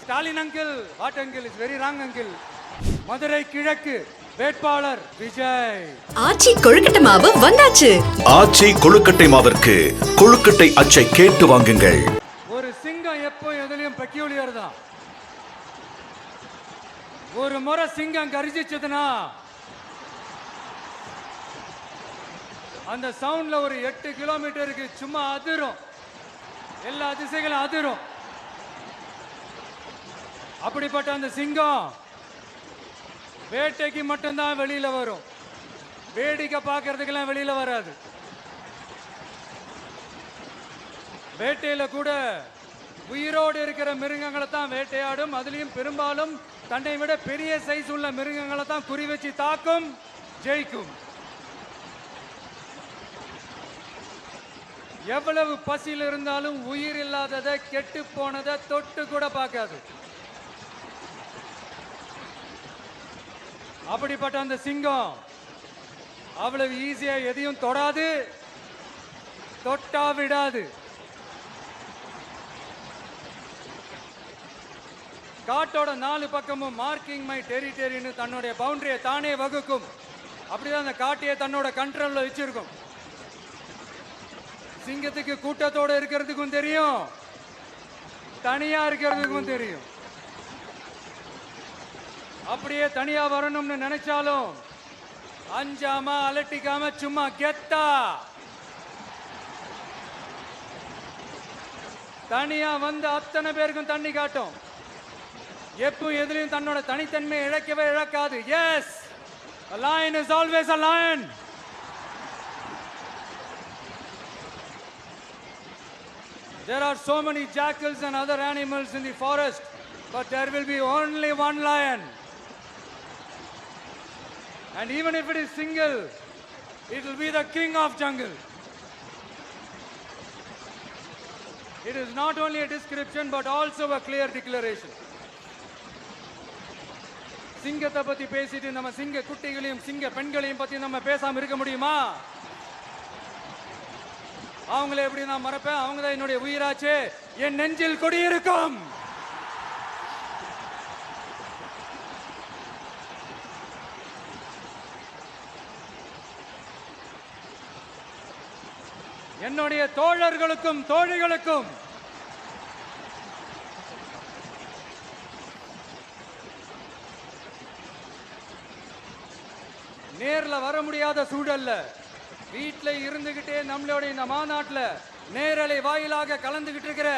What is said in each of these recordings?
Stalin uncle, what uncle, is very wrong uncle. Madurai கிழக்கு வேட்பாளர் விஜய். ஆச்சி கொழுக்கட்டை மாவு வந்தாச்சு. ஆச்சி கொழுக்கட்டை மாவிற்கு கொழுக்கட்டை அச்சை கேட்டு வாங்குங்கள். ஒரு சிங்கம் எப்போ எதுலயும் பெக்யூலியர் தான். ஒரு முறை சிங்கம் கரிச்சிச்சதுன்னா அந்த சவுண்ட்ல ஒரு 8 கிலோமீட்டருக்கு சும்மா அதிரும், எல்லா திசைகளும் அதிரும். அப்படிப்பட்ட அந்த சிங்கம் வேட்டைக்கு மட்டும்தான் வெளியில வரும், வேடிக்கை பார்க்கறதுக்கெல்லாம் வெளியில வராது. வேட்டையில கூட உயிரோடு இருக்கிற மிருகங்களை தான் வேட்டையாடும். அதுலயும் பெரும்பாலும் தன்னை விட பெரிய சைஸ் உள்ள மிருகங்களை தான் குறி வச்சு தாக்கும், ஜெயிக்கும். எவ்வளவு பசியில் இருந்தாலும் உயிர் இல்லாததை, கெட்டு போனதை தொட்டு கூட பார்க்காது. அப்படிப்பட்ட அந்த சிங்கம் அவ்வளவு ஈஸியா எதையும் தொடாது, தொட்டா விடாது. காட்டோட 4 பக்கமும் மார்க்கிங் மை டெரிட்டரின்னு தன்னுடைய பவுண்டரியை தானே வகுக்கும். அப்படிதான் அந்த காட்டையை தன்னோட கண்ட்ரோல்ல வச்சிருக்கும். சிங்கத்துக்கு கூட்டத்தோட இருக்கிறதுக்கும் தெரியும், தனியா இருக்கிறதுக்கும் தெரியும். அப்படியே தனியா வரணும்னு நினைச்சாலும் அஞ்சாம அலட்டிக்காம சும்மா கெத்தா தனியா வந்து அத்தனை பேருக்கும் தண்ணி காட்டும். எப்போ எதுலயும் தன்னோட தனித்தன்மை இழக்கவே இழக்காது. Yes, a lion is always a lion. There are so many jackals and other animals in the forest, but there will be only one lion. And even if it is single, it will be the king of jungle. It is not only a description but also a clear declaration. சிங்கத்தை பத்தி பேசிட்டு நம்ம சிங்க குட்டிகளையும் சிங்க பெண்களையும் பத்தி நம்ம பேசாம இருக்க முடியுமா? அவங்களை எப்படி நான் மறப்பேன்? அவங்க தான் என்னுடைய உயிராச்சு, என் நெஞ்சில் குடியிருக்கும். என்னுடைய தோழர்களுக்கும் தோழிகளுக்கும் நேர்ல வர முடியாத சூழல்ல வீட்டுல இருந்துகிட்டே நம்மளோட இந்த மாநாட்டுல நேரலை வாயிலாக கலந்துகிட்டு இருக்கிற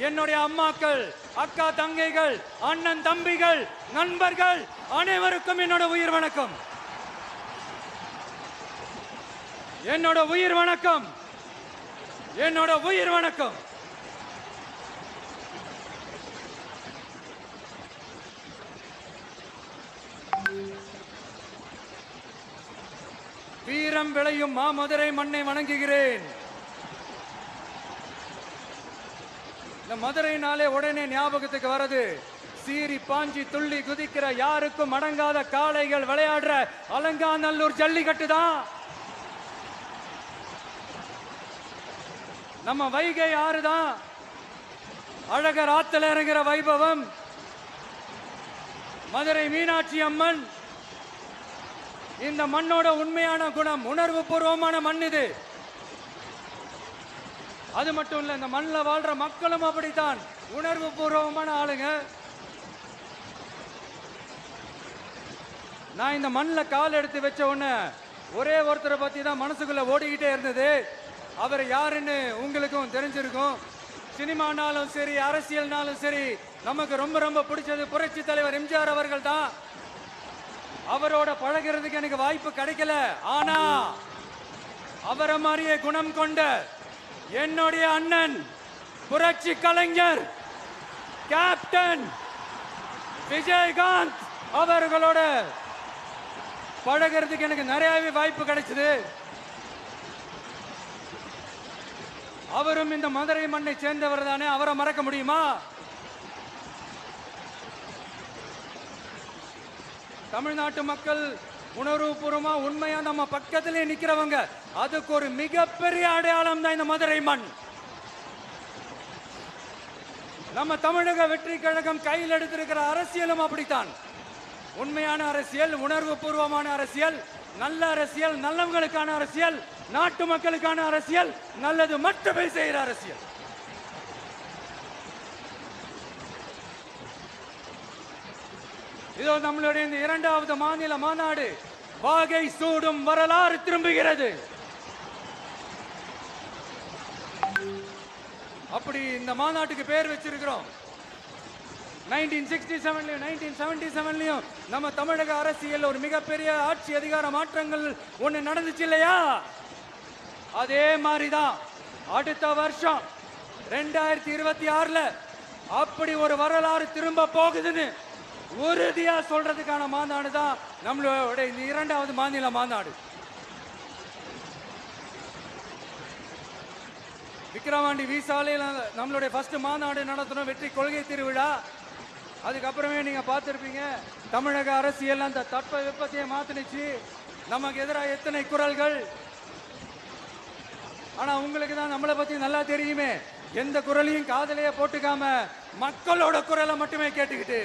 என்னுடைய அம்மாக்கள், அக்கா தங்கைகள், அண்ணன் தம்பிகள், நண்பர்கள் அனைவருக்கும் என்னோட உயிர் வணக்கம். என்னோட உயிர் வணக்கம், என்னோட உயிர் வணக்கம். வீரம் விளையும் மாமதுரை மண்ணை வணங்குகிறேன். இந்த மதுரைனாலே உடனே ஞாபகத்துக்கு வரது சீறி பாஞ்சி துள்ளி குதிக்கிற யாருக்கும் அடங்காத காளைகள் விளையாடுற அலங்காநல்லூர் ஜல்லிக்கட்டு தான். நம்ம வைகை ஆறுதான் அழகர் ஆத்துல இறங்குற வைபவம். மதுரை மீனாட்சி அம்மன் இந்த மண்ணோட உண்மையான குணம், உணர்வு பூர்வமான மண் இது. அது மட்டும் இல்ல, இந்த மண்ணில் வாழ்ற மக்களும் அப்படித்தான் உணர்வு பூர்வமான ஆளுங்க. நான் இந்த மண்ணில் கால் எடுத்து வச்ச உடனே ஒரே ஒருத்தரை பத்தி தான் மனசுக்குள்ள ஓடிக்கிட்டே இருந்தது. அவர் யாருன்னு உங்களுக்கும் தெரிஞ்சிருக்கும். சினிமானாலும் சரி, அரசியல்னாலும் சரி, நமக்கு ரொம்ப ரொம்ப பிடிச்சது புரட்சி தலைவர் எம்ஜிஆர் அவர்கள் தான். அவரோட பழகிறதுக்கு எனக்கு வாய்ப்பு கிடைக்கல. ஆனா அவரை மாதிரியே குணம் கொண்ட என்னுடைய அண்ணன் புரட்சி கலைஞர் கேப்டன் விஜயகாந்த் அவர்களோட பழகிறதுக்கு எனக்கு நிறையவே வாய்ப்பு கிடைச்சது. அவரும் இந்த மதுரை மண்ணை சேர்ந்தவர் தானே, அவரை மறக்க முடியுமா? தமிழ்நாட்டு மக்கள் உணர்வுபூர்வமா உண்மையா நம்ம பக்கத்திலே நிக்கிறவங்க, அதுக்கு ஒரு மிகப்பெரிய அடையாளம் தான் இந்த மதுரை மண். நம்ம தமிழக வெற்றி கழகம் கையில் எடுத்திருக்கிற அரசியலும் அப்படித்தான். உண்மையான அரசியல், உணர்வு பூர்வமான அரசியல், நல்ல அரசியல், நல்லவங்களுக்கான அரசியல், நாட்டு மக்களுக்கான அரசியல், நல்லது மட்டுமே செய்கிற அரசியல். இதோ நம்மளுடைய இந்த 2வது மாநில மாநாடு வாகை சூடும் வரலாறு திரும்புகிறது. அப்படி இந்த மாநாட்டுக்கு பேர் வச்சிருக்கிறோம். 1967லயும் 1977லயும் நம்ம தமிழக அரசியல் ஒரு மிகப்பெரிய ஆட்சி அதிகார மாற்றங்கள் ஒண்ணு நடந்துச்சு இல்லையா? அதே மாதிரிதான் அடுத்த வருஷம் 2026ல அப்படி ஒரு வரலாறு திரும்ப போகுதுன்னு உறுதியா சொல்றதுக்கான மாநாடு தான் நம்மளோட இந்த 2வது மாநில மாநாடு. விக்கிரவாண்டி வீசாலையில் நம்மளுடைய ஃபர்ஸ்ட் மாநாடு நடத்தணும், வெற்றி கொள்கை திருவிழா. அதுக்கப்புறமே நீங்க பார்த்திருப்பீங்க தமிழக அரசியல் அந்த தட்ப வெப்பத்தையே மாத்தினுச்சு. நமக்கு எதிராக எத்தனை குரல்கள். ஆனா உங்களுக்கு தான் நம்மளை பத்தி நல்லா தெரியுமே. எந்த குரலையும் காதலையே போட்டுக்காம மக்களோட குரலை மட்டுமே கேட்டுக்கிட்டு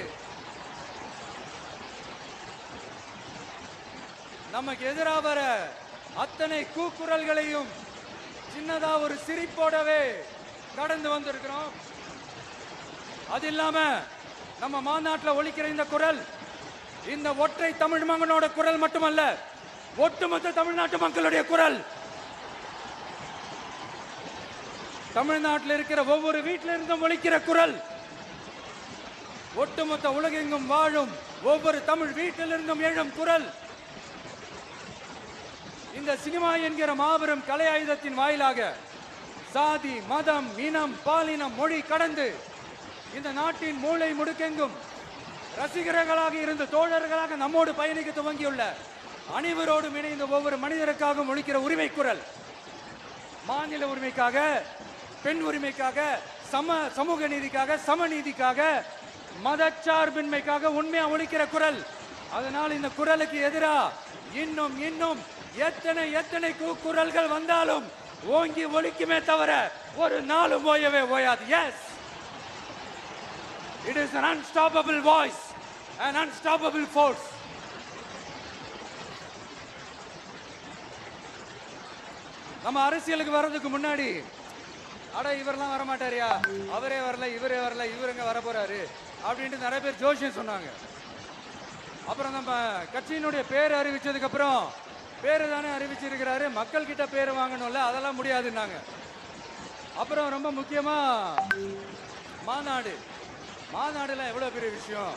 நமக்கு எதிராக வர அத்தனை கூக்குரல்களையும் சின்னதா ஒரு சிரிப்போடவே கடந்து வந்திருக்கிறோம். அது இல்லாம நம்ம மாநாட்டில் ஒலிக்கிற இந்த குரல் இந்த ஒற்றை தமிழ் மகனோட குரல் மட்டுமல்ல, ஒட்டுமொத்த தமிழ்நாட்டு மக்களுடைய குரல். தமிழ்நாட்டில் இருக்கிற ஒவ்வொரு வீட்டில இருந்தும் ஒலிக்கிற குரல். ஒட்டுமொத்த உலகெங்கும் வாழும் ஒவ்வொரு தமிழ் வீட்டிலிருந்தும் எழும் குரல். இந்த சினிமா என்கிற மாபெரும் கலை ஆயுதத்தின் வாயிலாக சாதி, மதம், இனம், பாலினம், மொழி கடந்து இந்த நாட்டின் மூளை முடுக்கெங்கும் ரசிகர்களாக இருந்து தோழர்களாக நம்மோடு பயணிக்க துவங்கியுள்ள அனைவரோடும் இணைந்த ஒவ்வொரு மனிதருக்காகவும் ஒலிக்கிற உரிமை குரல். மாநில உரிமைக்காக, பெண் உரிமைக்காக, சமூக நீதிக்காக, சமநீதிக்காக, மதச்சார்பின்மைக்காக உண்மையா ஒலிக்கிற குரல். அதனால் இந்த குரலுக்கு எதிராக இன்னும் இன்னும் எத்தனை குரல்கள் வந்தாலும் ஓங்கி ஒலிக்குமே தவிர ஒரு நாளும் ஓயவே ஓயாது. Yes, it is an unstoppable voice, an unstoppable force. நம்ம அரசியலுக்கு வர்றதுக்கு முன்னாடி அட இவரெல்லாம் வரமாட்டாரியா, அவரே வரல, இவரே வரல, இவருங்க வர போறாரு அப்படின்ட்டு நிறைய பேர் ஜோசியம் சொன்னாங்க. அப்புறம் நம்ம கட்சியினுடைய பேர் அறிவிச்சதுக்கு அப்புறம் பேரு தானே அறிவிச்சிருக்கிறாரு, மக்கள் கிட்ட பேர் வாங்கணும்ல, அதெல்லாம் முடியாதுன்னாங்க. அப்புறம் ரொம்ப முக்கியமா மாநாடுலாம் எவ்வளவு பெரிய விஷயம்,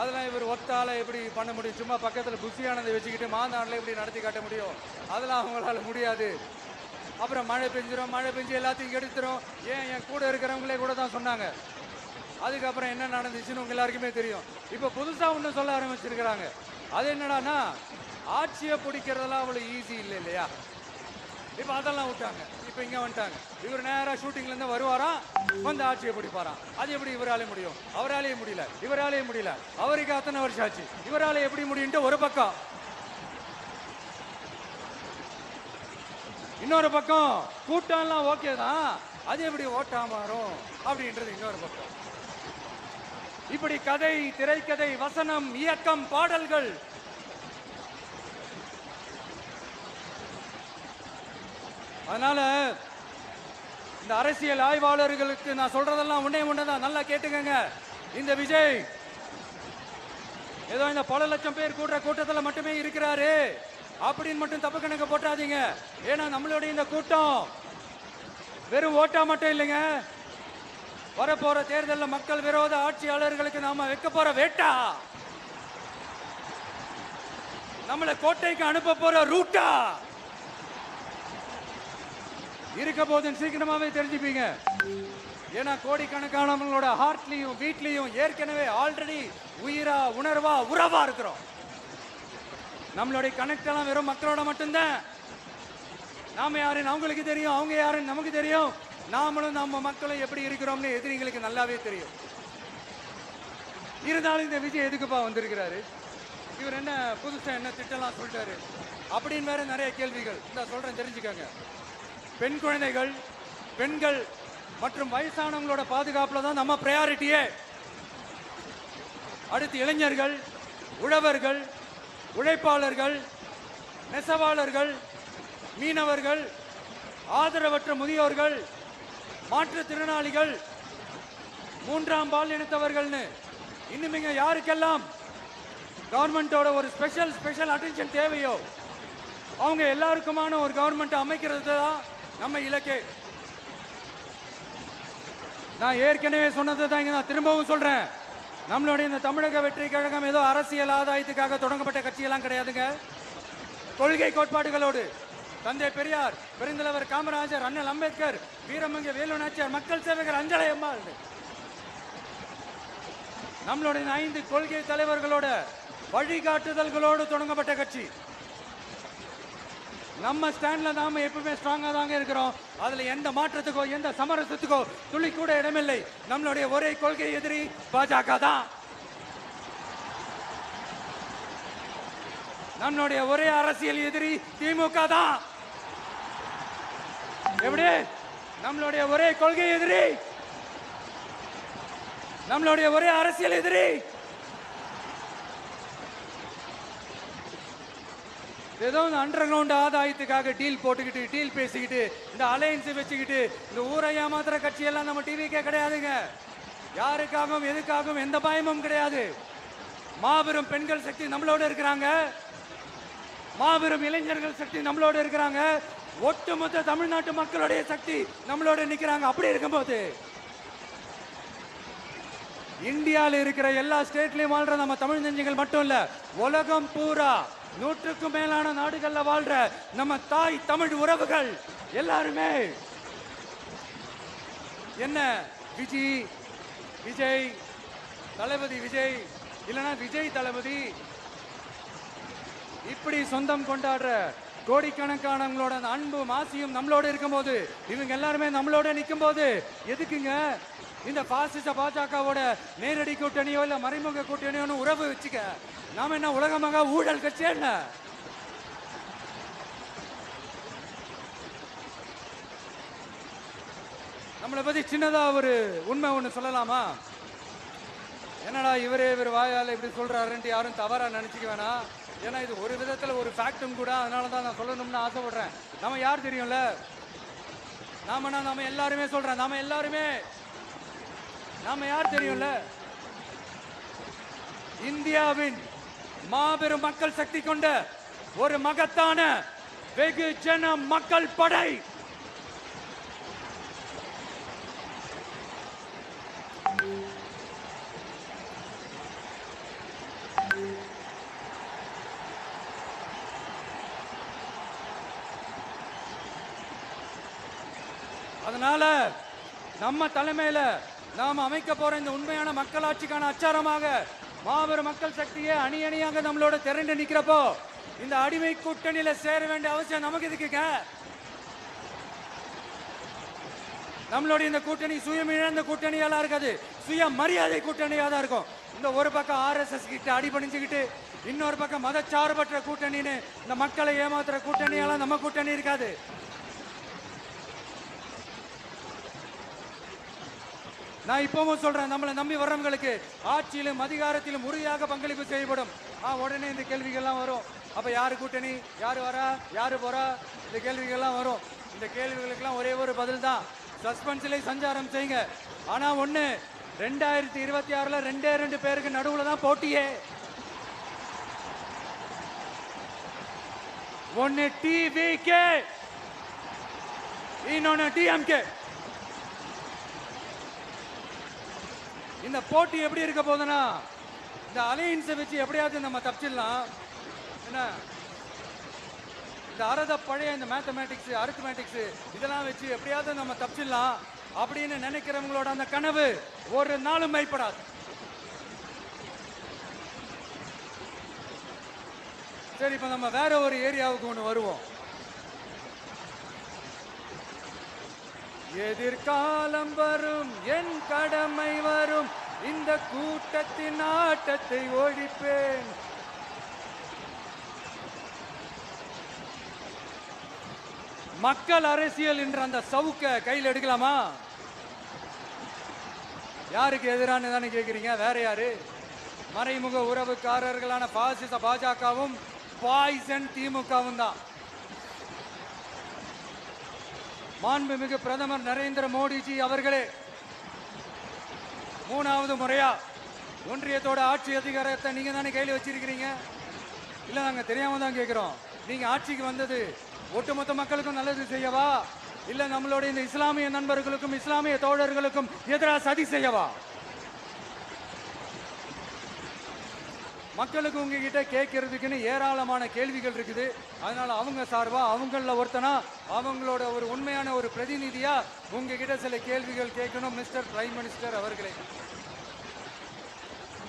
அதெல்லாம் இவர் ஒத்தால எப்படி பண்ண முடியும், சும்மா பக்கத்தில் புஷியானதை வச்சுக்கிட்டு மாநாடுல எப்படி நடத்தி காட்ட முடியும், அதெல்லாம் அவங்களால முடியாது. அப்புறம் மழை பெஞ்சு எல்லாத்தையும் எடுத்துரும். ஏன் என் கூட இருக்கிறவங்களே கூட தான் சொன்னாங்க. அதுக்கப்புறம் என்ன நடந்துச்சுன்னு உங்க எல்லாருக்குமே தெரியும். இப்போ புதுசா ஒன்று சொல்ல ஆரம்பிச்சிருக்கிறாங்க. அது என்னடானா, ஆட்சியை பிடிக்கிறதெல்லாம் அவ்வளவு ஈஸி இல்லை இல்லையா. இப்போ அதெல்லாம் விட்டாங்க. இப்போ இங்க வந்துட்டாங்க. இவர் நேராக ஷூட்டிங்ல இருந்து வருவாராம், வந்து ஆட்சியை பிடிப்பாராம். அது எப்படி இவராலே முடியும்? அவராலேயே முடியல. அவருக்கு அத்தனை வருஷம் ஆச்சு, இவராலே எப்படி முடியும்ட்டு ஒரு பக்கம். இன்னொரு பக்கம் கூட்டம்லாம் ஓகே தான், அது எப்படி ஓட்டா மாறும் அப்படின்றது இன்னொரு பக்கம். இப்படி கதை, திரைக்கதை, வசனம், இயக்கம், பாடல்கள், அதனால இந்த அரசியல் ஆய்வாளர்களுக்கு நான் சொல்றதெல்லாம் ஒண்ணுதான், நல்லா கேட்டுக்கங்க. இந்த விஜய் ஏதோ இந்த பல லட்சம் பேர் கூடுற கூட்டத்தில் மட்டுமே இருக்கிறாரு அப்படின்னு மட்டும் தப்பு கணக்கு போட்டாதீங்க. ஏன்னா நம்மளுடைய இந்த கூட்டம் வெறும் ஓட்டா மட்டும் இல்லைங்க, வரப்போற தேர்தலில் மக்கள் விரோத ஆட்சியாளர்களுக்கு நாம வைக்க போற வேட்டா, நம்மளை கோட்டைக்கு அனுப்ப போற ரூட்டா இருக்க போதுன்னு சீக்கிரமாவே தெரிஞ்சுப்பீங்க. ஏன்னா கோடிக்கணக்கானவங்களோட ஹார்ட்லயும் வீட்லயும் ஏற்கனவே ஆல்ரெடி உயிரா, உணர்வா, உறவா இருக்கிறோம். நம்மளுடைய கனெக்ட் எல்லாம் வெறும் மக்களோட மட்டும்தான். நாம யாருன்னு அவங்களுக்கு தெரியும், அவங்க யாருன்னு நமக்கு தெரியும். நாமளும் நம்ம மக்களும் எப்படி இருக்கிறோம்னு எதிரிங்களுக்கு நல்லாவே தெரியும். இருந்தாலும் இந்த விஜய் எதுக்குப்பா வந்திருக்கிறாரு, இவர் என்ன புதுசா என்ன திட்டம்லாம் சொல்லிட்டாரு அப்படின்னு வேற நிறைய கேள்விகள். இந்த சொல்றேன் தெரிஞ்சுக்கோங்க. பெண் குழந்தைகள், பெண்கள் மற்றும் வயசானவங்களோட பாதுகாப்புல தான் நம்ம பிரையாரிட்டியே. அடுத்து இளைஞர்கள், உழவர்கள், உழைப்பாளர்கள், நெசவாளர்கள், மீனவர்கள், ஆதரவற்ற முதியோர்கள், மாற்றுத்திறனாளிகள், மூன்றாம் பால் இனத்தவர்கள்னு இன்னும் இங்க யாருக்கெல்லாம் கவர்மெண்டோட ஒரு ஸ்பெஷல் அட்டென்ஷன் தேவையோ அவங்க எல்லாருக்குமான ஒரு கவர்மெண்ட் அமைக்கிறது தான் நம்ம இலக்கே. நான் ஏற்கனவே சொன்னதை தான் இங்க நான் திரும்பவும் சொல்றேன். நம்மளுடைய இந்த தமிழக வெற்றி கழகம் ஏதோ அரசியல் ஆதாயத்துக்காக தொடங்கப்பட்ட கட்சியெல்லாம் கிடையாதுங்க. கொள்கை கோட்பாடுகளோடு தந்தை பெரியார், பெருந்தலைவர் காமராஜர், அண்ணல் அம்பேத்கர், வீரமங்க வேலு நாச்சியார், மக்கள் சேவகர் அஞ்சலை அம்மாள், நம்மளுடைய 5 கொள்கை தலைவர்களோட வழிகாட்டுதல்களோடு தொடங்கப்பட்ட கட்சி. நம்ம ஸ்டாண்ட்ல நாம எப்பவுமே ஸ்ட்ராங்கா தாங்க இருக்கிறோம். அதுல எந்த மாற்றத்துக்கோ எந்த சமரசத்துக்கோ துளி கூட இடமில்லை. நம்மளுடைய ஒரே கொள்கை எதிரி பாஜக தான். நம்மளுடைய ஒரே அரசியல் எதிரி திமுக தான். எப்படி? நம்மளுடைய ஒரே கொள்கை எதிரி, நம்மளுடைய ஒரே அரசியல் எதிரி. ஏதோ இந்த அண்டர் கிரவுண்ட் ஆதாயத்துக்காக டீல் போட்டுக்கிட்டு டீல் பேசிக்கிட்டு இந்த அலையன்ஸ் வச்சுக்கிட்டு இந்த ஊரை ஏமாத்துற கட்சி எல்லாம் நம்ம டிவிக்கே கிடையாதுங்க. யாருக்காகவும் எதுக்காகவும் எந்த பயமும் கிடையாது. மாபெரும் பெண்கள் சக்தி நம்மளோட இருக்கிறாங்க, மாபெரும் இளைஞர்கள் சக்தி நம்மளோட இருக்கிறாங்க, ஒட்டுமொத்த தமிழ்நாட்டு மக்களுடைய சக்தி நம்மளோட நிக்கிறாங்க. அப்படி இருக்கும்போது இந்தியாவில் இருக்கிற எல்லா ஸ்டேட்லயும் வாழ்ற நம்ம தமிழ் நெஞ்சங்கள் மட்டும் இல்ல, உலகம் பூரா 100க்கும் மேலான நாடுகள்ல வாழ்ற நம்ம தாய் தமிழ் உறவுகள் எல்லாருமே என்ன விஜய் தளபதி விஜய் இல்லனா விஜய் தளபதி இப்படி சொந்தம் கொண்டாடுற கோடிக்கணக்கானவங்களோட அன்பு மாசியும் நம்மளோட இருக்கும்போது, இவங்க எல்லாருமே நம்மளோட நிற்கும் போது எதுக்குங்க இந்த பாசிச பாஜகவோட நேரடி கூட்டணியோ இல்ல மறைமுக கூட்டணியோன்னு உறவு வச்சுக்க? நாம என்ன உலகமாக ஊழல் கட்சி என்ன? நம்மளை பத்தி சின்னதா ஒரு உண்மை ஒண்ணு சொல்லலாமா? என்னடா இவர் வாயால இப்படி சொல்றாருன்ட்டு யாரும் தவறா நினைச்சுக்க வேணாம். ஏன்னா இது ஒரு விதத்துல ஒரு ஃபேக்டும் கூட. அதனாலதான் நான் சொல்லணும்னு ஆசைப்படுறேன். நம்ம யார் தெரியும்ல? நாம எல்லாருமே சொல்றேன். நாம யார் தெரியும்ல? இந்தியாவின் மாபெரும் மக்கள் சக்தி கொண்ட ஒரு மகத்தான வெகுஜன மக்கள் படை. அதனால நம்ம தலைமையில நாம் அமைக்க போற இந்த உண்மையான மக்களாட்சிக்கான அச்சாரமாக மாபெரும் மக்கள் சக்தியை அணி அணியாக நம்மளோட திரண்டு நிக்கிறப்போ இந்த அடிமை கூட்டணியில சேர வேண்டிய அவசியம் நமக்கு இருக்குங்க. நம்மளுடைய இந்த கூட்டணி சுயமிழந்த கூட்டணியெல்லாம் இருக்காது, சுய மரியாதை கூட்டணியா தான் இருக்கும். இந்த ஒரு பக்கம் RSS கிட்ட அடிபணிஞ்சுக்கிட்டு, இன்னொரு பக்கம் மதச்சார்பற்ற கூட்டணின்னு இந்த மக்களை ஏமாத்துற கூட்டணியெல்லாம் நம்ம கூட்டணி இருக்காது. நான் இப்பவும் சொல்றேன், நம்மளை நம்பி வர்றவங்களுக்கு ஆட்சியிலும் அதிகாரத்திலும் உறுதியாக பங்களிப்பு செய்யப்படும். உடனே இந்த கேள்விகள்லாம் வரும். அப்ப யாரு கூட்டணி, யாரு வரா, யாரு போறா, இந்த கேள்விகள்லாம் வரும். இந்த கேள்விகளுக்கெல்லாம் ஒரே ஒரு பதில் தான், சஸ்பென்ஸ்ல சஞ்சாரம் செய்யுங்க. ஆனா ஒண்ணு, 2026ல 2 பேருக்கு நடுவுல தான் போட்டியே. ஒன்னு TVK, இன்னொன்னு DMK. இந்த போட்டி எப்படி இருக்க போதுன்னா, இந்த அலையன்ஸை வச்சு எப்படியாவது நம்ம தப்பிச்சிடலாம். என்ன இந்த பழைய இந்த மேத்தமேட்டிக்ஸ், அரித்மேட்டிக்ஸ் இதெல்லாம் வச்சு எப்படியாவது நம்ம தப்பிச்சிடலாம் அப்படின்னு நினைக்கிறவங்களோட அந்த கனவு ஒரு நாளும் மைப்படாது. சரி, இப்ப நம்ம வேற ஒரு ஏரியாவுக்கு ஒன்று வருவோம். எதிர்காலம் வரும், என் கடமை வரும், இந்த கூட்டத்தின் ஆட்டத்தை ஒழிப்பேன். மக்கள் அரசியல் என்ற அந்த சவுக்க கையில் எடுக்கலாமா? யாருக்கு எதிரானு தானே கேட்குறீங்க? வேற யாரு? மறைமுக உறவுக்காரர்களான பாசிச பாஜகவும் பாய்சன் திமுகவும் தான். மாண்புமிகு பிரதமர் நரேந்திர மோடிஜி அவர்களே 3வது முறையா ஒன்றியத்தோட ஆட்சி அதிகாரத்தை நீங்க தானே கையில் வச்சிருக்கிறீங்க. இல்ல நாங்க தெரியாம தான் கேட்கிறோம். நீங்க ஆட்சிக்கு வந்தது ஒட்டுமொத்த மக்களுக்கும் நல்லது செய்யவா, இல்ல நம்மளுடைய இந்த இஸ்லாமிய நண்பர்களுக்கும் இஸ்லாமிய தோழர்களுக்கும் எதிராக சதி செய்யவா? மக்களுக்கு உங்ககிட்ட கேட்கறதுக்குன்னு ஏராளமான கேள்விகள் இருக்குது. அதனால அவங்க சார்பா அவங்கள ஒருத்தனா அவங்களோட ஒரு உண்மையான ஒரு பிரதிநிதியா உங்ககிட்ட சில கேள்விகள் கேட்கணும் மிஸ்டர் பிரைம் மினிஸ்டர் அவர்களே.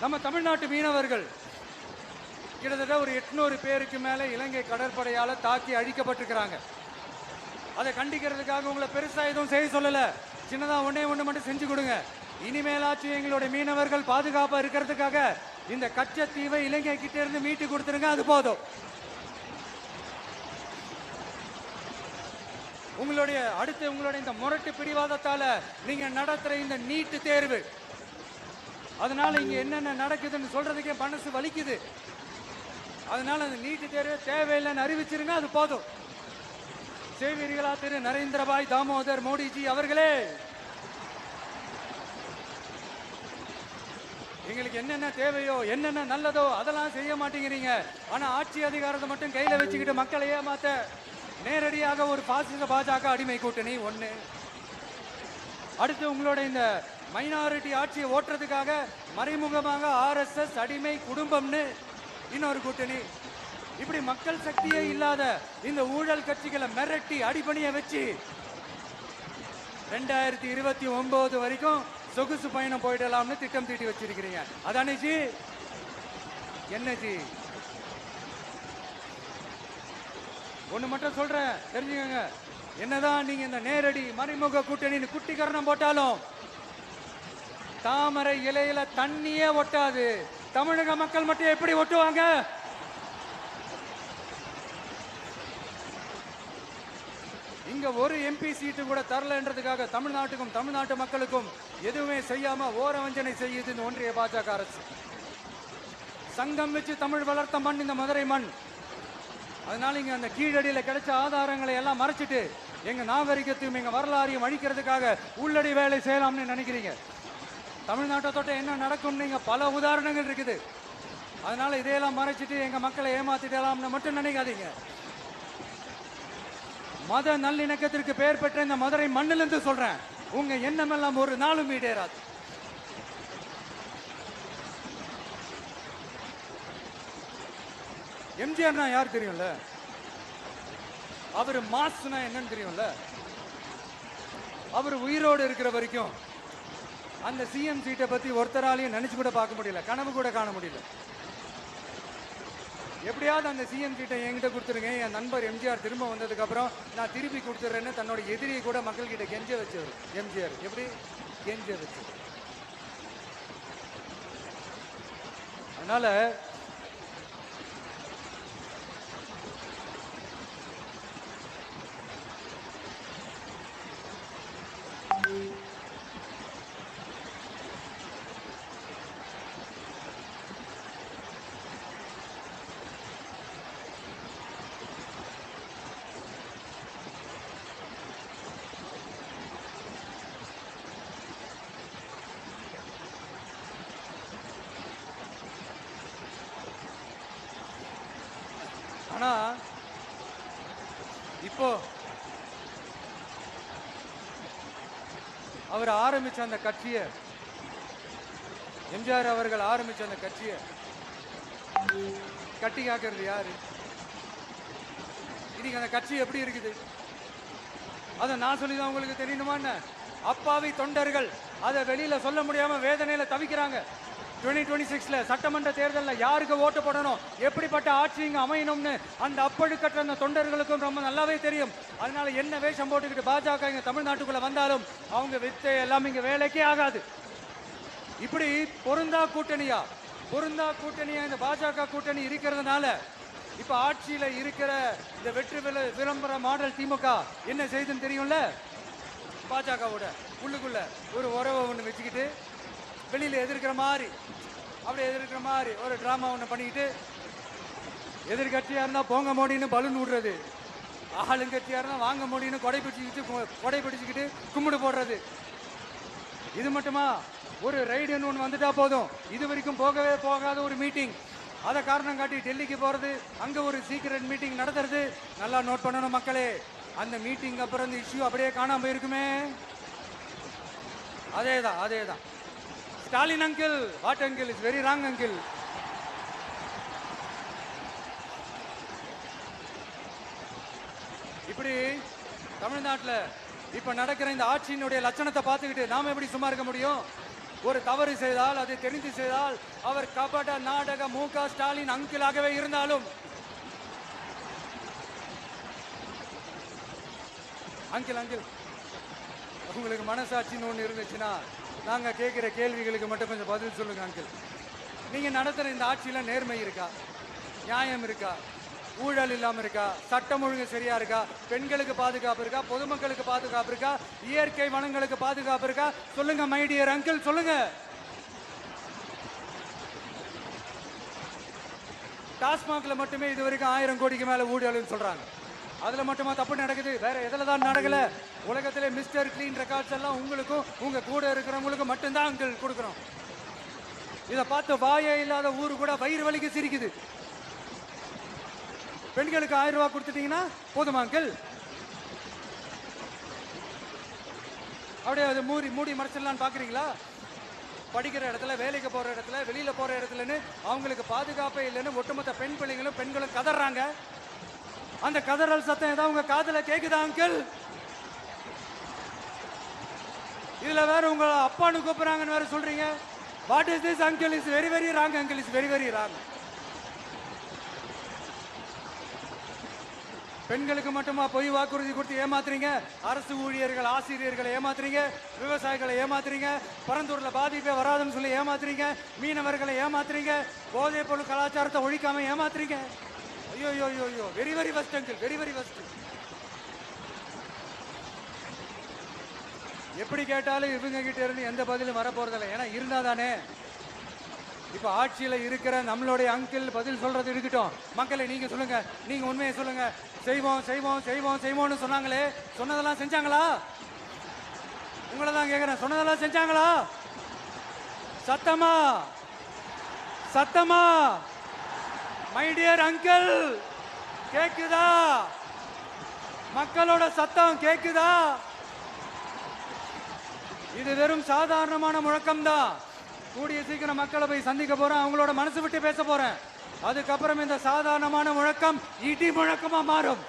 நம்ம தமிழ்நாட்டு மீனவர்கள் கிட்டத்தட்ட ஒரு 800 பேருக்கு மேல இலங்கை கடற்படையால தாக்கி அழிக்கப்பட்டிருக்கிறாங்க. அதை கண்டிக்கிறதுக்காக உங்களை பெருசா எதுவும் செய்ய சொல்லல, சின்னதா ஒண்ணு மட்டும் செஞ்சு கொடுங்க. இனிமேலாச்சும் எங்களுடைய மீனவர்கள் பாதுகாப்பா இருக்கிறதுக்காக இந்த கச்சத்தீவை இலங்கை கிட்ட இருந்து மீட்டு கொடுத்துருங்க, அது போதும். உங்களுடைய இந்த முரட்டு பிடிவாதத்தால நீங்க நடத்துற இந்த நீட்டு தேர்வு, அதனால இங்க என்னென்ன நடக்குதுன்னு சொல்றதுக்கே மனசு வலிக்குது. அதனால அந்த நீட்டு தேர்வு தேவையில்லைன்னு அறிவிச்சிருங்க, அது போதும். செய்வீர்களா திரு நரேந்திரபாய் தாமோதர் மோடிஜி அவர்களே? எங்களுக்கு என்னென்ன தேவையோ என்னென்ன நல்லதோ அதெல்லாம் செய்ய மாட்டேங்கிறீங்க. ஆனா ஆட்சி அதிகாரத்தை மட்டும் கையில வச்சுக்கிட்டு மக்களை ஏமாத்த நேரடியாக ஒரு பாசிச பாஜக அடிமை கூட்டணி ஒண்ணு. அடுத்து உங்களோட இந்த மைனாரிட்டி ஆட்சியை ஓட்டுறதுக்காக மறைமுகமாக RSS அடிமை குடும்பம்னு இன்னொரு கூட்டணி. இப்படி மக்கள் சக்தியே இல்லாத இந்த ஊழல் கட்சிகளை மிரட்டி அடிபணிய வச்சு 2029 வரைக்கும் சொகுசு பயணம் போயிடலாம்னு திட்டம் தீட்டி வச்சிருக்கிறீங்க. அதானே ஜி? என்ன ஜி? ஒண்ணு மட்டும் சொல்றேன், தெரிஞ்சுக்கங்க. என்னதான் நீங்க இந்த நேரடி மறைமுக கூட்டணின்னு குட்டிகரணம் போட்டாலும் தாமரை இலையில தண்ணியே ஒட்டாது. தமிழக மக்கள் மட்டும் எப்படி ஒட்டுவாங்க? இங்க ஒரு MP சீட்டு கூட தரலன்றதுக்காக தமிழ்நாட்டுக்கும் தமிழ்நாட்டு மக்களுக்கும் எதுவுமே செய்யாம ஓரவஞ்சனை செய்யுது இந்த ஒன்றிய பாஜக அரசு. சங்கம் வச்சு தமிழ் வளர்த்த மண் இந்த மதுரை மண். அதனால இங்க அந்த கீழடியில கிடைச்ச ஆதாரங்களை எல்லாம் மறைச்சிட்டு எங்க நாகரிகத்தையும் எங்க வரலாறையும் அழிக்கிறதுக்காக உள்ளடி வேலை செய்யலாம்னு நினைக்கிறீங்க. தமிழ்நாட்டை தொட்ட என்ன நடக்கும் நீங்க பல உதாரணங்கள் இருக்குது. அதனால இதையெல்லாம் மறைச்சிட்டு எங்க மக்களை ஏமாத்திடலாம்னு மட்டும் நினைக்காதீங்க. மத நல்லிணக்கத்திற்கு பெயர் பெற்ற இந்த மதுரை மண்ணிலிருந்து சொல்றேன், உங்க எண்ணமெல்லாம் ஒரு நாளும் ஈடேறாது. எம்ஜிஆர்னா யார் தெரியும்ல? அவரு மாஸ்னா என்னன்னு தெரியும்ல? அவர் உயிரோடு இருக்கிற வரைக்கும் அந்த CM சீட்டை பத்தி ஒருத்தராலையும் நினைச்சு கூட பார்க்க முடியல, கனவு கூட காண முடியல. எப்படியாவது அந்த CM சீட்டை என்கிட்ட கொடுத்துருங்க, என் நண்பர் எம்ஜிஆர் திரும்ப வந்ததுக்கு அப்புறம் நான் திருப்பி கொடுத்துட்றேன்னு தன்னோட எதிரியை கூட மக்கள் கிட்ட கெஞ்ச வச்சவர் எம்ஜிஆர். எப்படி கெஞ்ச வச்சு? அதனால ஆனா இப்போ அவர் ஆரம்பிச்ச அந்த கட்சியை, எம்ஜிஆர் அவர்கள் ஆரம்பிச்ச அந்த கட்சியை கட்டி காக்கிறது யாரு? இன்னைக்கு அந்த கட்சி எப்படி இருக்குது அதை நான் சொல்லிதான் உங்களுக்கு தெரியணுமா? அப்பாவி தொண்டர்கள் அதை வெளியில சொல்ல முடியாம வேதனையில தவிக்கிறாங்க. 2026 சட்டமன்ற தேர்தலில் யாருக்கு ஓட்டு போடணும், எப்படிப்பட்ட ஆட்சி இங்க அமையணும்னு அந்த அப்பழுக்கற்ற அந்த தொண்டர்களுக்கும் ரொம்ப நல்லாவே தெரியும். அதனால என்ன வேஷம் போட்டுக்கிட்டு பாஜக இங்க தமிழ்நாட்டுக்குள்ள வந்தாலும் அவங்க வித்தை எல்லாம் இங்க வேலைக்கே ஆகாது. இப்படி பொருந்தா கூட்டணியா இந்த பாஜக கூட்டணி இருக்கிறதுனால இப்ப ஆட்சியில இருக்கிற இந்த வெற்றி விளம்பர மாடல் திமுக என்ன செய்துன்னு தெரியும்ல? பாஜகவோட உள்ளுக்குள்ள ஒரு உறவை ஒண்ணு வச்சுக்கிட்டு வெளியில எதிர்க்கிற மாதிரி அப்படியே எதிர்க்கிற மாதிரி ஒரு டிராமா ஒன்று பண்ணிக்கிட்டு, எதிர்கட்சியா இருந்தா போங்க மோடின்னு பலூன் விடுறது, ஆளுங்கட்சியா இருந்தா வாங்க மோடின்னு கொடை பிடிச்சிக்கிட்டு கும்பிடு போடுறது. இது மட்டுமா? ஒரு ரைடுன்னு ஒன்று வந்துட்டா போதும், இது வரைக்கும் போகவே போகாத ஒரு மீட்டிங், அதை காரணம் காட்டி டெல்லிக்கு போறது, அங்க ஒரு சீக்ரெட் மீட்டிங் நடத்துறது. நல்லா நோட் பண்ணணும் மக்களே, அந்த மீட்டிங் அப்புறம் இந்த இஷ்யூ அப்படியே காணாம போயிருக்குமே. அதேதான் Stalin uncle, what uncle is very wrong uncle. இப்படி தமிழ்நாட்டில் இப்ப நடக்கிற இந்த ஆட்சியினுடைய லட்சணத்தை பார்த்துக்கிட்டு நாம எப்படி சும்மா இருக்க முடியும்? ஒரு தவறு செய்தால், அதை தெரிந்து செய்தால், அவர் கபட நாடக மு.க. ஸ்டாலின் அங்கிளாகவே இருந்தாலும், அங்கிள் உங்களுக்கு மனசாட்சின்னு ஒன்று இருந்துச்சுன்னா நாங்க கேட்கிற கேள்விகளுக்கு மட்டும் கொஞ்சம் பதில் சொல்லுங்க அங்கிள். நீங்க நடத்துற இந்த ஆட்சியில நேர்மை இருக்கா? நியாயம் இருக்கா? ஊழல் இல்லாம இருக்கா? சட்டம் ஒழுங்கு சரியா இருக்கா? பெண்களுக்கு பாதுகாப்பு இருக்கா? பொதுமக்களுக்கு பாதுகாப்பு இருக்கா? இயற்கை வளங்களுக்கு பாதுகாப்பு இருக்கா? சொல்லுங்க மை டியர் அங்கிள், சொல்லுங்க. டாஸ்மாக்ல மட்டுமே இது வரைக்கும் 1000 கோடிக்கு மேல ஊழல்னு சொல்றாங்க. அதுல மட்டுமா தப்பு நடக்குது? வேற எதுல தான் நடக்கல? உலகத்திலே மிஸ்டர் கிளீன் ரெக்கார்ட்ஸ் எல்லாம் உங்களுக்கும் உங்க கூட இருக்கிறவங்களுக்கும் மட்டும்தான் அங்கிள் கொடுக்குறோம். இதை பார்த்து வாயே இல்லாத ஊரு கூட வயிறு வலிக்கு சிரிக்குது. பெண்களுக்கு 1000 ரூபாய் கொடுத்துட்டீங்கன்னா போதுமா அங்கிள்? அப்படியே அதை மூடி மறைச்சிடலான்னு பாக்குறீங்களா? படிக்கிற இடத்துல, வேலைக்கு போற இடத்துல, வெளியில போற இடத்துலன்னு அவங்களுக்கு பாதுகாப்பே இல்லைன்னு ஒட்டுமொத்த பெண்களும் கதறாங்க. அந்த கதறல் சத்தம் ஏதாவது உங்க காதுல கேக்குதா அங்கிள்? இதுல வேற உங்க அப்பான்னு கூப்பிடுறாங்கன்னு வேற சொல்றீங்க. What is this uncle? Is very very wrong uncle, is very very wrong. பெண்களுக்கு மட்டுமா பொய் வாக்குறுதி கொடுத்து ஏமாத்துறீங்க? அரசு ஊழியர்கள், ஆசிரியர்களை ஏமாத்துறீங்க, விவசாயிகளை ஏமாத்துறீங்க, பரந்தூர்ல பாதிப்பே வராதுன்னு சொல்லி ஏமாத்துறீங்க, மீனவர்களை ஏமாத்துறீங்க, போதைப் பொருள் கலாச்சாரத்தை ஒழிக்காம ஏமாத்துறீங்க. ஐயோ, very very வஸ்ட் uncle, very very வஸ்ட். எப்படி கேட்டாலும் இவங்க கிட்ட இருந்து எந்த பதிலும் வரப்போறதில்லை. ஏன்னா இருந்தா தானே. இப்ப ஆட்சியில இருக்கிற நம்மளுடைய அங்கிள் பதில் சொல்றது இருக்கட்டும். மக்களை நீங்க சொல்லுங்க, நீங்க உண்மையை சொல்லுங்க. செய்வோம்னு சொன்னாங்களே, சொன்னதெல்லாம் செஞ்சாங்களா? உங்களை தான் கேக்குறேன், சொன்னதெல்லாம் செஞ்சாங்களா? சத்தமா மை டியர் அங்கிள், கேக்குதா? மக்களோட சத்தம் கேக்குதா? இது வெறும் சாதாரணமான முழக்கம் தான். கூடிய சீக்கிரம் மக்களை போய் சந்திக்க போறேன், அவங்களோட மனசு விட்டு பேச போறேன். அதுக்கப்புறம் இந்த சாதாரணமான முழக்கம் இடி முழக்கமா மாறும்.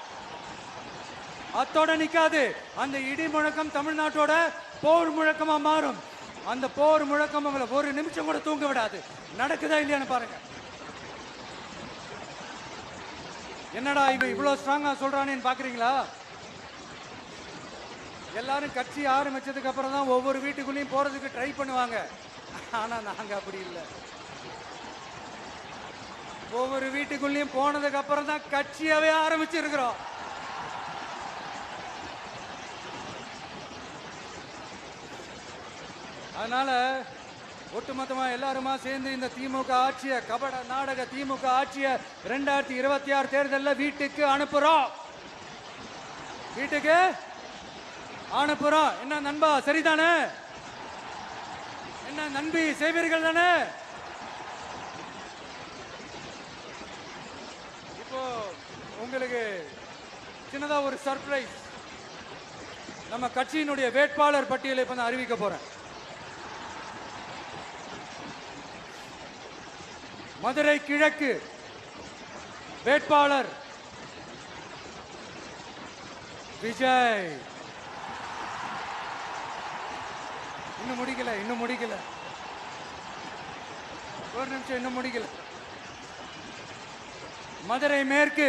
அத்தோட நிக்காது. அந்த இடி முழக்கம் தமிழ்நாட்டோட போர் முழக்கமா மாறும். அந்த போர் முழக்கம் உங்களை ஒரு நிமிஷம் கூட தூங்க விடாது. நடக்குதா இல்லையான்னு பாருங்க. என்னடா இவன் இவ்வளவு ஸ்ட்ராங்கா சொல்றானேன்னு பாக்குறீங்களா? எல்லாரும் கட்சி ஆரம்பிச்சதுக்கு அப்புறம் தான் ஒவ்வொரு வீட்டுக்குள்ளேயும் போறதுக்கு ட்ரை பண்ணுவாங்க. ஆனா நாங்க அப்படி இல்லை. ஒவ்வொரு வீட்டுக்குள்ளேயும் போனதுக்கு அப்புறம் தான் கட்சியாவே ஆரம்பிச்சிருக்கிறோம். அதனால ஒட்டுமொத்தமா எல்லாருமா சேர்ந்து இந்த திமுக ஆட்சியை, கபட நாடக திமுக ஆட்சியை 2026 தேர்தலில் வீட்டுக்கு அனுப்புறோம். வீட்டுக்கு அனுப்புறோம். என்ன நண்பா, சரிதானே? என்ன நண்பி, செய்வீர்கள் தானே? இப்போ உங்களுக்கு சின்னதா ஒரு சர்ப்ரைஸ். நம்ம கட்சியினுடைய வேட்பாளர் பட்டியலை இப்ப நான் அறிவிக்க போறேன். மதுரை கிழக்கு வேட்பாளர் விஜய். இன்னும் முடிக்கல. ஒரு நிமிஷம், இன்னும் முடிக்கல. மதுரை மேற்கு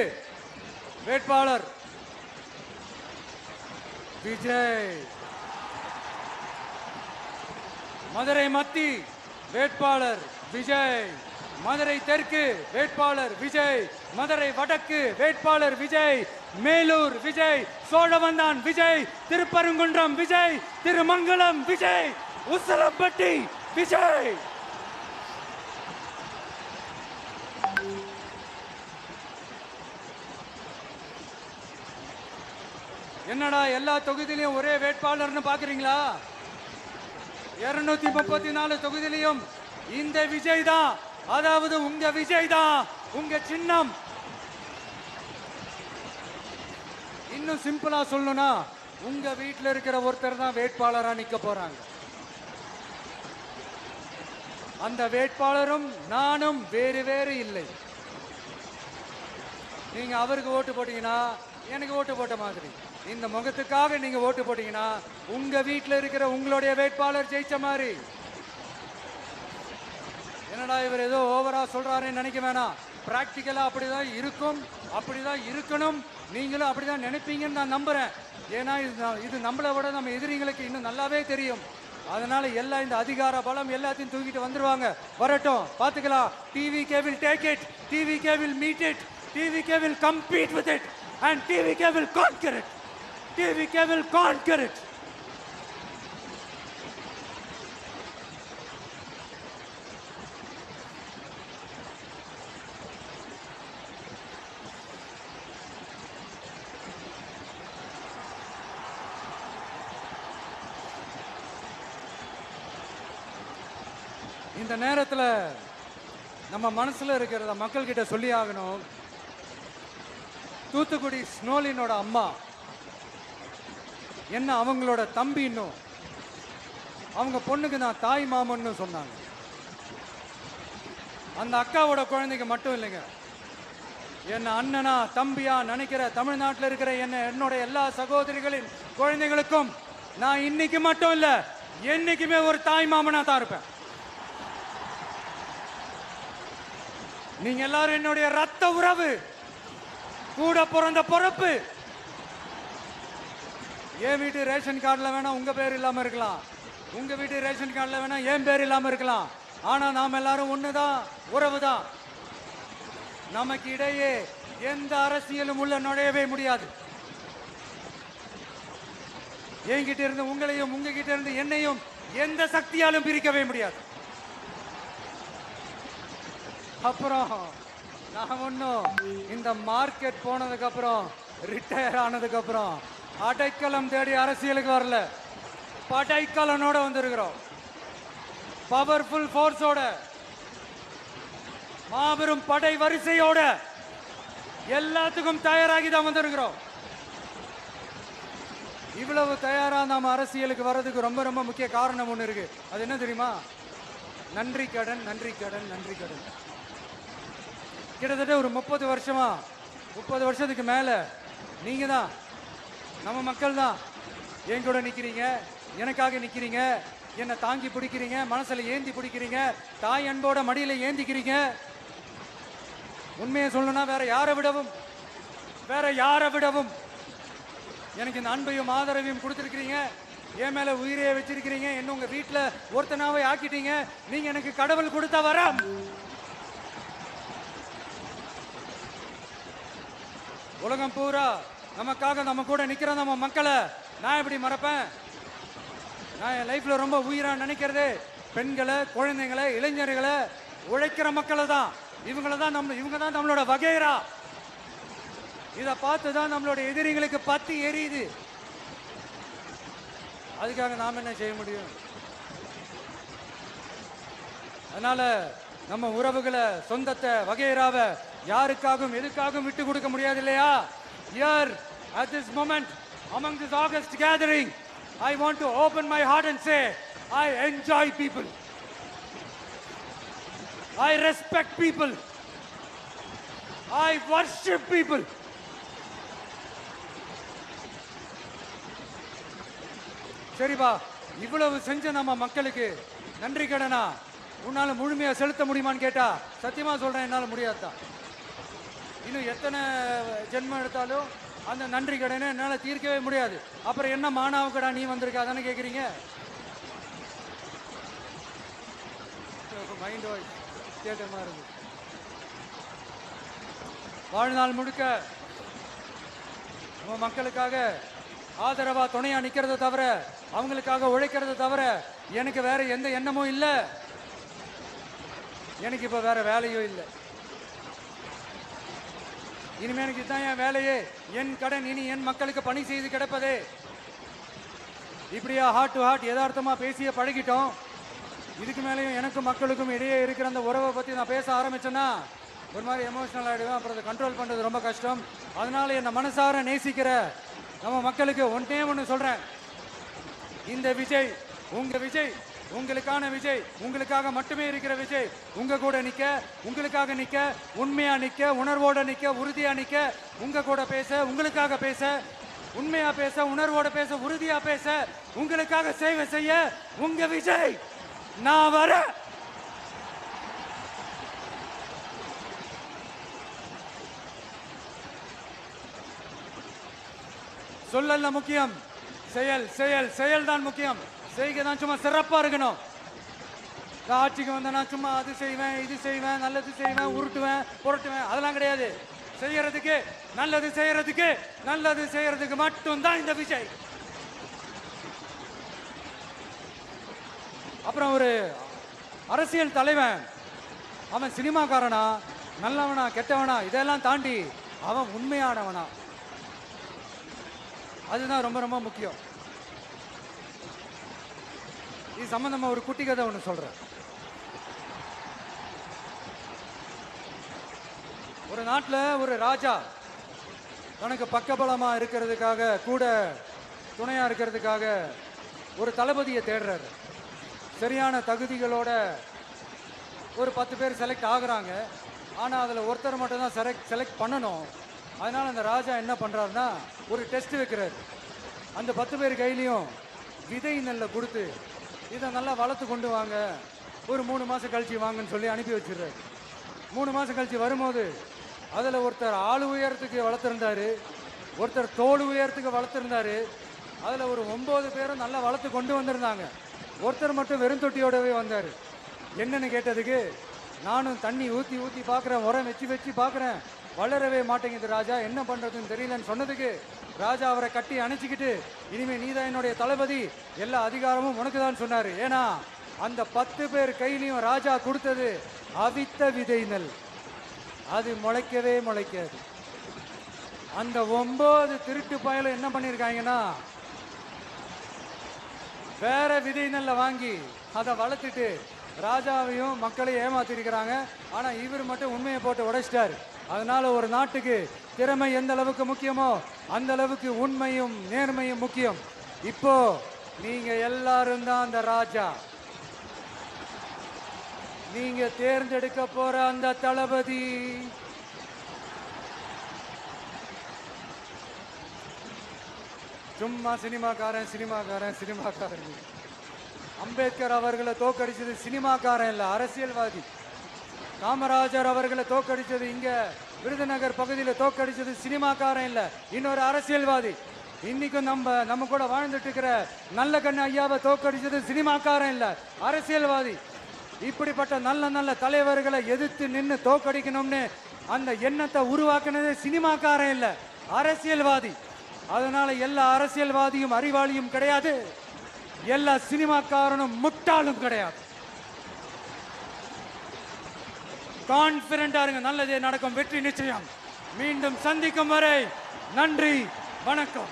வேட்பாளர் விஜய். மதுரை மத்தி வேட்பாளர் விஜய். மதுரை தெற்கு வேட்பாளர் விஜய். மதுரை வடக்கு வேட்பாளர் விஜய். மேலூர் விஜய். சோழவந்தான் விஜய். திருப்பரங்குன்றம் விஜய். திருமங்கலம் விஜய். உசலம்பட்டி விஜய். என்னடா எல்லா தொகுதியிலையும் ஒரே வேட்பாளர்னு பாக்குறீங்களா? 234 தொகுதியிலையும் இந்த விஜய் தான், அதாவது உங்க விஜய் தான் உங்க சின்னம். இன்னும் சிம்பிளா சொல்லணும்னா உங்க வீட்டில் இருக்கிற ஒருத்தர் தான் வேட்பாளரா நிக்க போறாங்க. அந்த வேட்பாளரும் நானும் வேறு வேறு இல்லை. நீங்க அவருக்கு ஓட்டு போட்டீங்கன்னா எனக்கு ஓட்டு போட்ட மாதிரி, இந்த முகத்துக்காக நீங்க ஓட்டு போட்டீங்கன்னா உங்க வீட்டில் இருக்கிற உங்களுடைய வேட்பாளர் ஜெயிச்ச மாதிரி. என்னடா இவர் ஏதோ ஓவரா சொல்றாருன்னு நினைக்க வேணாம். பிராக்டிக்கலா அப்படிதான் இருக்கும், அப்படிதான் இருக்கணும். நீங்களும் அப்படிதான் நினைப்பீங்கன்னு நான் நம்புறேன். ஏன்னா இது நம்மளை விட நம்ம எதிரிங்களுக்கு இன்னும் நல்லாவே தெரியும். அதனால எல்லாம் இந்த அதிகார பலம் எல்லாத்தையும் தூக்கிட்டு வந்துருவாங்க. வரட்டும், பாத்துக்கலாம். TVK will take it, TVK will meet it, TVK will compete with it and TVK will conquer it, TVK will conquer it. இந்த நேரத்தில் நம்ம மனசுல இருக்கிறத மக்கள் கிட்ட சொல்லி ஆகணும். தூத்துக்குடி ஸ்னோலினோட அம்மா என்ன அவங்களோட தம்பி, இன்னும் அவங்க பொண்ணுக்கு நான் தாய் மாமன்னு சொன்னாங்க. அந்த அக்காவோட குழந்தைக்கு மட்டும் இல்லைங்க, என்ன அண்ணனா தம்பியா நினைக்கிற தமிழ்நாட்டில் இருக்கிற என்னோட எல்லா சகோதரிகளின் குழந்தைகளுக்கும் நான் இன்னைக்கு மட்டும் இல்ல, என்னைக்குமே ஒரு தாய் மாமனா தான் இருப்பேன். நீங்க எல்லாரும் என்னுடைய ரத்த உறவு, கூட பிறந்த பொறுப்பு. என் வீட்டு ரேஷன் கார்டுல வேணா உங்க பேர் இல்லாம இருக்கலாம், உங்க வீட்டு ரேஷன் கார்டுல வேணா என் பேர் இல்லாம இருக்கலாம். ஆனா நாம் எல்லாரும் ஒண்ணுதான், உறவுதான். நமக்கு இடையே எந்த அரசியலும் உள்ள நுழையவே முடியாது. என்கிட்ட இருந்து உங்களையும் உங்ககிட்ட இருந்து என்னையும் எந்த சக்தியாலும் பிரிக்கவே முடியாது. அப்புறம் நான் ஒன்றும் இந்த மார்க்கெட் போனதுக்கு அப்புறம் ரிட்டையர் ஆனதுக்கு அப்புறம் அடைக்கலம் தேடி அரசியலுக்கு வரல, படைக்கலனோட வந்திருக்கிறோம். பவர்ஃபுல் ஃபோர்ஸோட, மாபெரும் படை வரிசையோட, எல்லாத்துக்கும் தயாராகி தான் வந்திருக்கிறோம். இவ்வளவு தயாரா நாம அரசியலுக்கு வர்றதுக்கு ரொம்ப ரொம்ப முக்கிய காரணம் ஒன்று இருக்கு. அது என்ன தெரியுமா? நன்றி கடன், நன்றி கடன், நன்றி கடன். கிட்டத்தட்ட ஒரு 30 வருஷமா, 30 வருஷத்துக்கு மேல நீங்க தான், நம்ம மக்கள் தான் என் கூட நிக்கிறீங்க, எனக்காக நிக்கிறீங்க, என்னை தாங்கி பிடிக்கிறீங்க, மனசுல ஏந்தி பிடிக்கிறீங்க, தாய் அன்போட மடியில ஏந்திக்கிறீங்க. உண்மையை சொல்லணும்னா வேற யாரை விடவும் எனக்கு இந்த அன்பையும் ஆதரவையும் கொடுத்துருக்கிறீங்க. என் மேல உயிரையே வச்சிருக்கிறீங்க. என்ன உங்க வீட்டுல ஒருத்தனாவே ஆக்கிட்டீங்க. நீங்க எனக்கு கடவுள் கொடுத்த வரம். உலகம் பூரா நமக்காக நம்ம கூட நிக்கிற நம்ம மக்களை நான் எப்படி மறப்பேன்? நான் என் லைஃப்ல ரொம்ப உயிரா நினைக்கிறது பெண்களை, குழந்தைங்களை, இளைஞர்களை, உழைக்கிற மக்களை தான். இவங்க தான் நம்மளோட வகைரா. இதை பார்த்து தான் நம்மளோட எதிரிகளுக்கு பத்தி எரியுது. அதுக்காக நாம என்ன செய்ய முடியும்? அதனால நம்ம உறவுகளை, சொந்தத்தை, வகைராவை யாருக்காகவும் எதுக்காகவும் விட்டு கொடுக்க முடியாது இல்லையா? Here at this moment among this August gathering, I want to open my heart and say I enjoy people, I respect people, I worship people. சரிப்பா, இவ்வளவு செஞ்ச நம்ம மக்களுக்கு நன்றி கடனா உன்னால முழுமையா செலுத்த முடியுமான்னு கேட்டா சத்தியமா சொல்றேன், என்னால முடியாதுதான். இன்னும் எத்தனை ஜென்மம் எடுத்தாலும் அந்த நன்றி கடனை என்னால தீர்க்கவே முடியாது. அப்புறம் என்ன மானாவுக்கடா நீ வந்திருக்க அதானே கேக்குறீங்க? மைண்ட் வாய்ஸ் கேட்ட மாதிரி இருக்கு. வாழ்நாள் முழுக்க நம்ம மக்களுக்காக ஆதரவா துணையா நிக்கிறத தவிர, அவங்களுக்காக உழைக்கிறத தவிர எனக்கு வேற எந்த எண்ணமும் இல்லை. எனக்கு இப்ப வேற வேலையும் இல்லை. இனிமே எனக்கு இதுதான் என் வேலையே. என் கடன் இனி என் மக்களுக்கு பணி செய்து கிடப்பதே. இப்படியா ஹார்ட் டு ஹார்ட் யதார்த்தமா பேசிய பழகிட்டோம். இதுக்கு மேலேயும் எனக்கும் மக்களுக்கும் இடையே இருக்கிற அந்த உறவை பத்தி நான் பேச ஆரம்பிச்சேன்னா ஒரு மாதிரி எமோஷனல் ஆகிடுவேன். அப்புறம் அதை கண்ட்ரோல் பண்ணுறது ரொம்ப கஷ்டம். அதனால என்னை மனசார நேசிக்கிற நம்ம மக்களுக்கு ஒன்றே ஒன்று சொல்கிறேன். இந்த விஜய் உங்கள் விஜய், உங்களுக்கான விஜய், உங்களுக்காக மட்டுமே இருக்கிற விஜய். உங்கள் கூட நிற்க, உங்களுக்காக நிற்க, உண்மையாக நிற்க, உணர்வோட நிற்க, உறுதியாக நிற்க, உங்கள் கூட பேச, உங்களுக்காக பேச, உண்மையாக பேச, உணர்வோட பேச, உறுதியாக பேச, உங்களுக்காக சேவை செய்ய உங்கள் விஜய் நான் வரேன். சொல்லல முக்கியம், செயல் செயல் செயல் தான் முக்கியம். செய்கை தான் சும்மா சிறப்பா இருக்கணும். ஆட்சிக்கு வந்தேன்னா சும்மா அது செய்வேன், இது செய்வேன், நல்லது செய்வேன், உருட்டுவேன், புரட்டுவேன், அதெல்லாம் கிடையாது. செய்யறதுக்கு நல்லது செய்யறதுக்கு நல்லது செய்யறதுக்கு மட்டும்தான் இந்த விஜய். அப்புறம் ஒரு அரசியல் தலைவன் அவன் சினிமாக்காரனா, நல்லவனா, கெட்டவனா, இதெல்லாம் தாண்டி அவன் உண்மையானவனா, அதுதான் ரொம்ப ரொம்ப முக்கியம். இது சம்பந்தமா ஒரு குட்டி கதை ஒன்று சொல்றேன். ஒரு நாட்டில் ஒரு ராஜா தனக்கு பக்கபலமா இருக்கிறதுக்காக, கூட துணையா இருக்கிறதுக்காக ஒரு தளபதியை தேடுறாரு. சரியான தகுதிகளோட ஒரு 10 பேர் செலக்ட் ஆகுறாங்க. ஆனால் அதில் ஒருத்தர் மட்டும் தான் செலக்ட் பண்ணணும். அதனால் அந்த ராஜா என்ன பண்ணுறாருன்னா ஒரு டெஸ்ட் வைக்கிறார். அந்த 10 பேர் கையிலையும் விதை நெல்லை கொடுத்து இதை நல்லா வளர்த்து கொண்டு வாங்க, ஒரு 3 மாதம் கழிச்சு வாங்கன்னு சொல்லி அனுப்பி வச்சிடுறாரு. 3 மாதம் கழிச்சு வரும்போது அதில் ஒருத்தர் ஆள் உயரத்துக்கு வளர்த்துருந்தாரு, ஒருத்தர் தோல் உயரத்துக்கு வளர்த்துருந்தாரு. அதில் ஒரு 9 பேரும் நல்லா வளர்த்து கொண்டு வந்திருந்தாங்க. ஒருத்தர் மட்டும் வெறும் தொட்டியோடவே வந்தார். என்னன்னு கேட்டதுக்கு, நானும் தண்ணி ஊற்றி ஊற்றி பார்க்குறேன், உரம் வச்சு வச்சு பார்க்குறேன், வளரவே மாட்டேங்குது ராஜா, என்ன பண்ணுறதுன்னு தெரியலன்னு சொன்னதுக்கு ராஜா அவரை கட்டி அணைச்சிக்கிட்டு, இனிமேல் நீதான் என்னுடைய தளபதி, எல்லா அதிகாரமும் உனக்கு தான் சொன்னார். ஏன்னா அந்த 10 பேர் கையிலையும் ராஜா கொடுத்தது அவித்த விதை நெல், அது முளைக்கவே முளைக்காது. அந்த 9 திருட்டு பயலும் என்ன பண்ணியிருக்காங்கன்னா வேற விதை நெல்லை வாங்கி அதை வளர்த்துட்டு ராஜாவையும் மக்களையும் ஏமாத்திருக்கிறாங்க. ஆனால் இவர் மட்டும் உண்மையை போட்டு உடைச்சிட்டார். அதனால ஒரு நாட்டுக்கு திறமை எந்த அளவுக்கு முக்கியமோ அந்த அளவுக்கு உண்மையும் நேர்மையும் முக்கியம். இப்போ நீங்க எல்லாரும் தான் அந்த ராஜா. நீங்க தேர்ந்தெடுக்க போற அந்த தளபதி சும்மா சினிமாக்காரன் சினிமாக்காரன் சினிமாக்காரன். அம்பேத்கர் அவர்களை தோக்கடிச்சது சினிமாக்காரன் இல்ல, அரசியல்வாதி. காமராஜர் அவர்களை தோக்கடிச்சது இங்க விருதுநகர் பகுதியில் தோக்கடிச்சது சினிமாக்காரன் இல்ல, இன்னொரு அரசியல்வாதி. இன்னைக்கும் நம்ம கூட வாழ்ந்துட்டு இருக்கிற நல்ல கண்ணு ஐயாவை தோக்கடிச்சது சினிமாக்காரன் இல்ல, அரசியல்வாதி. இப்படிப்பட்ட நல்ல நல்ல தலைவர்களை எதிர்த்து நின்று தோக்கடிக்கணும்னு அந்த எண்ணத்தை உருவாக்குனது சினிமாக்காரன் இல்ல, அரசியல்வாதி. அதனால எல்லா அரசியல்வாதியும் அறிவாளியும் கிடையாது, எல்லா சினிமாக்காரனும் முட்டாளும் கிடையாது. கான்பிடண்டா இருங்க, நல்லதே நடக்கும், வெற்றி நிச்சயம். மீண்டும் சந்திக்கும் வரை நன்றி, வணக்கம்.